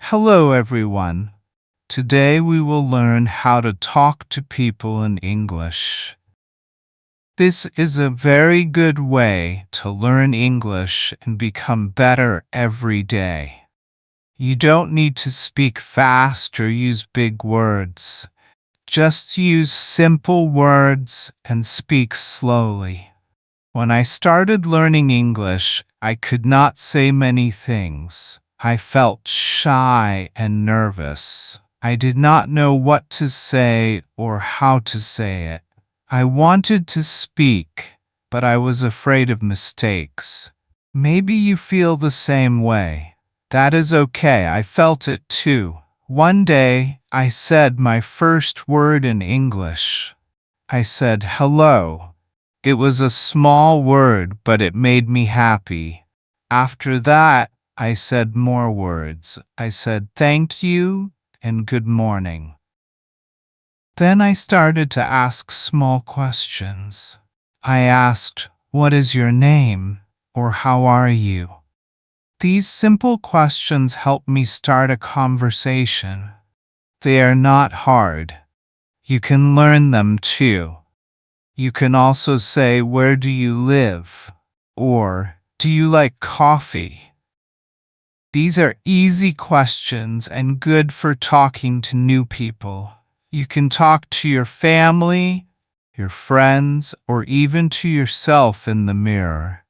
Hello, everyone. Today we will learn how to talk to people in English. This is a very good way to learn English and become better every day. You don't need to speak fast or use big words. Just use simple words and speak slowly. When I started learning English, I could not say many things. I felt shy and nervous. I did not know what to say or how to say it. I wanted to speak, but I was afraid of mistakes. Maybe you feel the same way. That is okay, I felt it too. One day, I said my first word in English. I said hello. It was a small word, but it made me happy. After that, I said more words. I said thank you and good morning. Then I started to ask small questions. I asked, "What is your name?" or "How are you?" These simple questions help me start a conversation. They are not hard. You can learn them too. You can also say, "Where do you live?" or "Do you like coffee?" These are easy questions and good for talking to new people. You can talk to your family, your friends, or even to yourself in the mirror.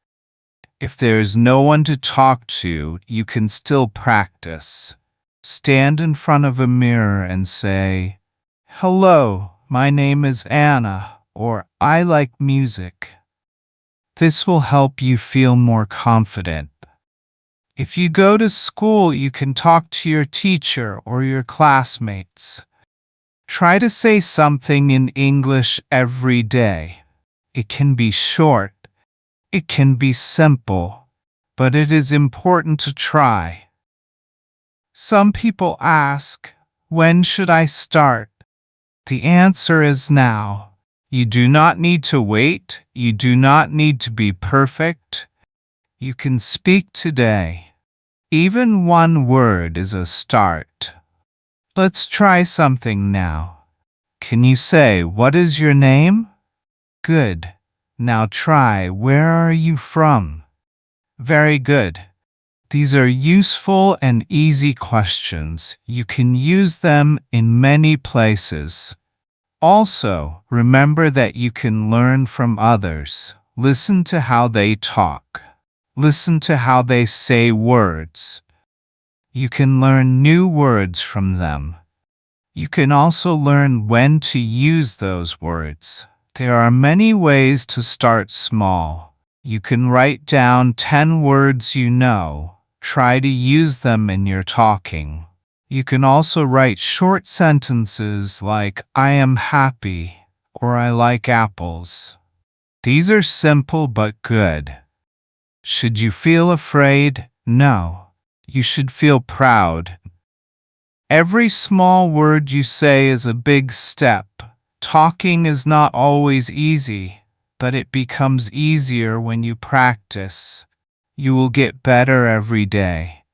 If there is no one to talk to, you can still practice. Stand in front of a mirror and say, "Hello, my name is Anna," or "I like music." This will help you feel more confident. If you go to school, you can talk to your teacher or your classmates. Try to say something in English every day. It can be short, it can be simple, but it is important to try. Some people ask, "When should I start?" The answer is now. You do not need to wait. You do not need to be perfect. You can speak today. Even one word is a start. Let's try something now. Can you say, "What is your name?" Good. Now try, "Where are you from?" Very good. These are useful and easy questions. You can use them in many places. Also, remember that you can learn from others. Listen to how they talk. Listen to how they say words. You can learn new words from them. You can also learn when to use those words. There are many ways to start small. You can write down 10 words you know. Try to use them in your talking. You can also write short sentences like, "I am happy," or "I like apples." These are simple but good. Should you feel afraid? No. You should feel proud. Every small word you say is a big step. Talking is not always easy, but it becomes easier when you practice. You will get better every day.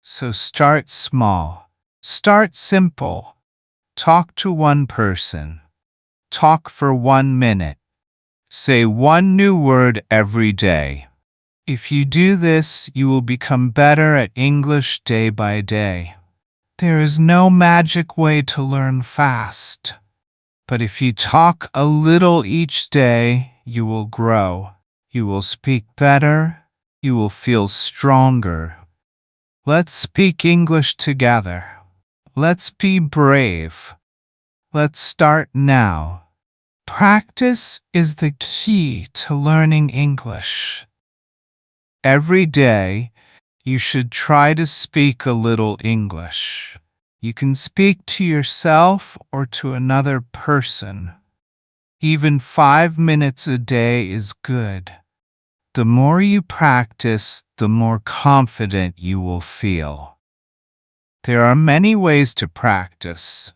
So start small. Start simple. Talk to one person. Talk for 1 minute. Say one new word every day. If you do this, you will become better at English day by day. There is no magic way to learn fast. But if you talk a little each day, you will grow. You will speak better. You will feel stronger. Let's speak English together. Let's be brave. Let's start now. Practice is the key to learning English. Every day, you should try to speak a little English. You can speak to yourself or to another person. Even 5 minutes a day is good. The more you practice, the more confident you will feel. There are many ways to practice.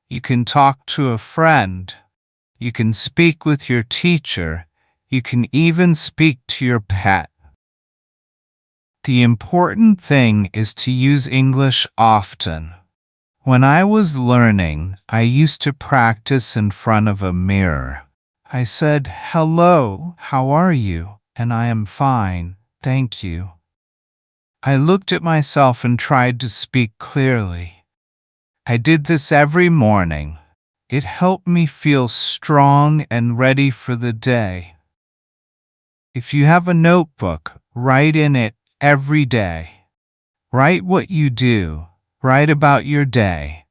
You can talk to a friend. You can speak with your teacher. You can even speak to your pet. The important thing is to use English often. When I was learning, I used to practice in front of a mirror. I said, "Hello, how are you?" And "I am fine, thank you." I looked at myself and tried to speak clearly. I did this every morning. It helped me feel strong and ready for the day. If you have a notebook, write in it every day. Write what you do. Write about your day.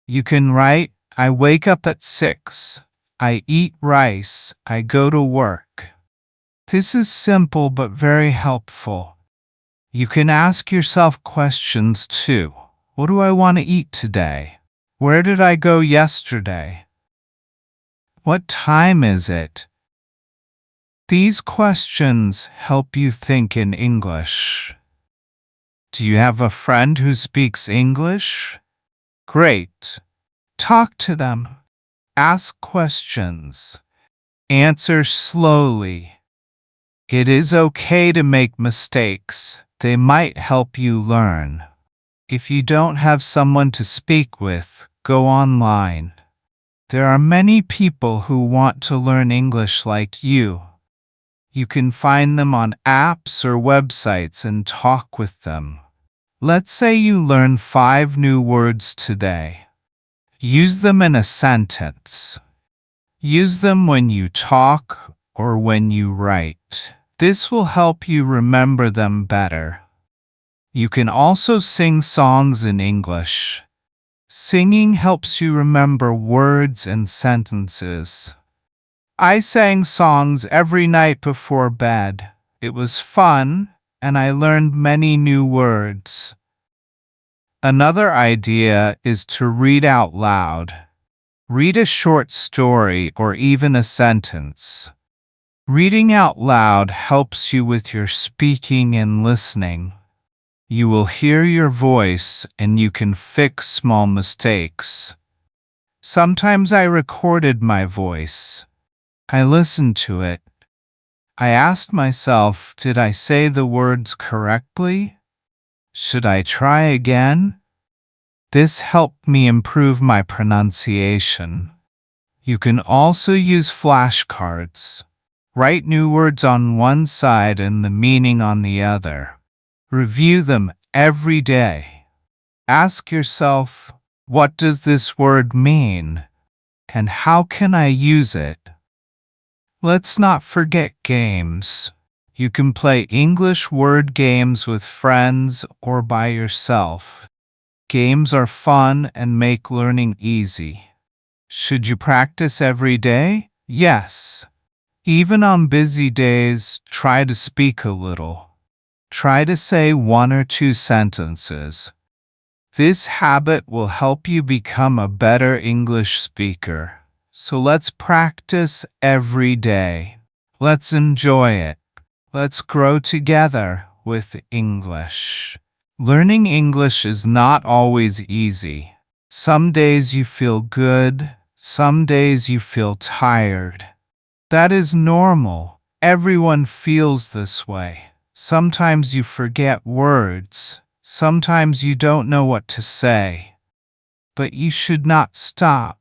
You can write, "I wake up at 6. I eat rice. I go to work." This is simple but very helpful. You can ask yourself questions too. What do I want to eat today? Where did I go yesterday? What time is it? These questions help you think in English. Do you have a friend who speaks English? Great. Talk to them. Ask questions. Answer slowly. It is okay to make mistakes. They might help you learn. If you don't have someone to speak with, go online. There are many people who want to learn English like you. You can find them on apps or websites and talk with them. Let's say you learn 5 new words today. Use them in a sentence. Use them when you talk or when you write. This will help you remember them better. You can also sing songs in English. Singing helps you remember words and sentences. I sang songs every night before bed. It was fun, and I learned many new words. Another idea is to read out loud. Read a short story or even a sentence. Reading out loud helps you with your speaking and listening. You will hear your voice and you can fix small mistakes. Sometimes I recorded my voice. I listened to it. I asked myself, did I say the words correctly? Should I try again? This helped me improve my pronunciation. You can also use flashcards. Write new words on one side and the meaning on the other. Review them every day. Ask yourself, what does this word mean? And how can I use it? Let's not forget games. You can play English word games with friends or by yourself. Games are fun and make learning easy. Should you practice every day? Yes. Even on busy days, try to speak a little. Try to say 1 or 2 sentences. This habit will help you become a better English speaker. So let's practice every day. Let's enjoy it. Let's grow together with English. Learning English is not always easy. Some days you feel good, some days you feel tired. That is normal. Everyone feels this way. Sometimes you forget words. Sometimes you don't know what to say. But you should not stop.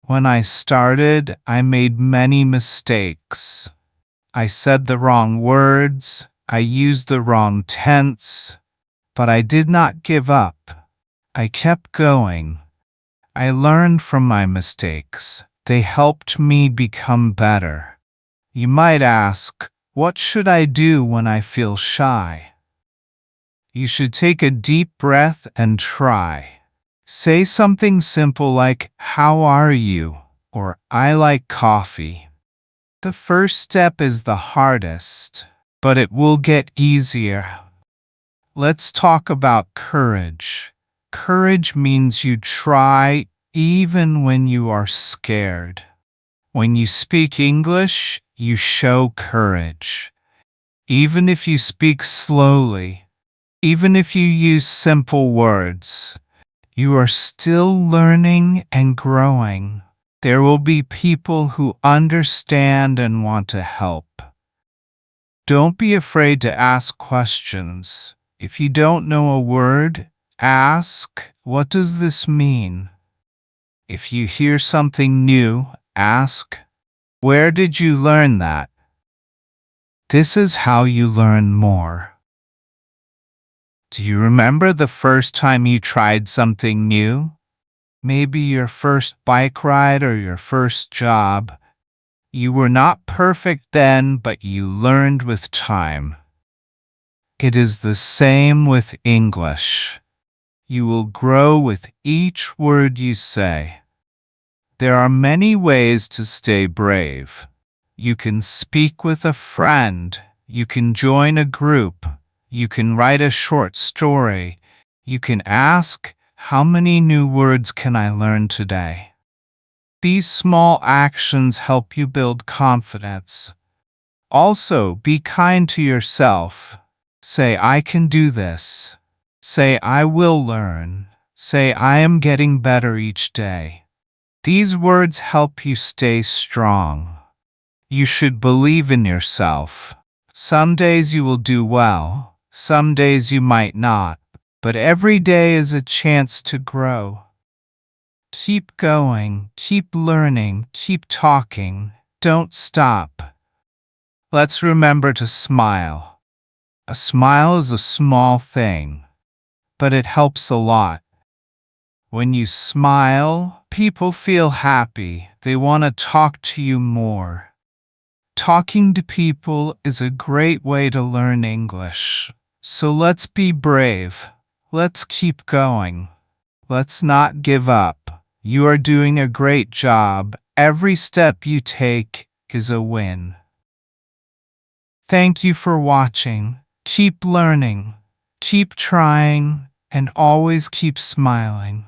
When I started, I made many mistakes. I said the wrong words. I used the wrong tense. But I did not give up. I kept going. I learned from my mistakes. They helped me become better. You might ask, what should I do when I feel shy? You should take a deep breath and try. Say something simple like, "How are you?" or "I like coffee." The first step is the hardest, but it will get easier. Let's talk about courage. Courage means you try even when you are scared. When you speak English, you show courage. Even if you speak slowly, even if you use simple words, you are still learning and growing. There will be people who understand and want to help. Don't be afraid to ask questions. If you don't know a word, ask, "What does this mean?" If you hear something new, ask, "Where did you learn that?" This is how you learn more. Do you remember the first time you tried something new? Maybe your first bike ride or your first job. You were not perfect then, but you learned with time. It is the same with English. You will grow with each word you say. There are many ways to stay brave. You can speak with a friend. You can join a group. You can write a short story. You can ask, "How many new words can I learn today?" These small actions help you build confidence. Also, be kind to yourself. Say, "I can do this." Say, "I will learn." Say, "I am getting better each day." These words help you stay strong. You should believe in yourself. Some days you will do well, some days you might not, but every day is a chance to grow. Keep going, keep learning, keep talking. Don't stop. Let's remember to smile. A smile is a small thing, but it helps a lot. When you smile, people feel happy. They want to talk to you more. Talking to people is a great way to learn English. So let's be brave. Let's keep going. Let's not give up. You are doing a great job. Every step you take is a win. Thank you for watching. Keep learning, keep trying, and always keep smiling.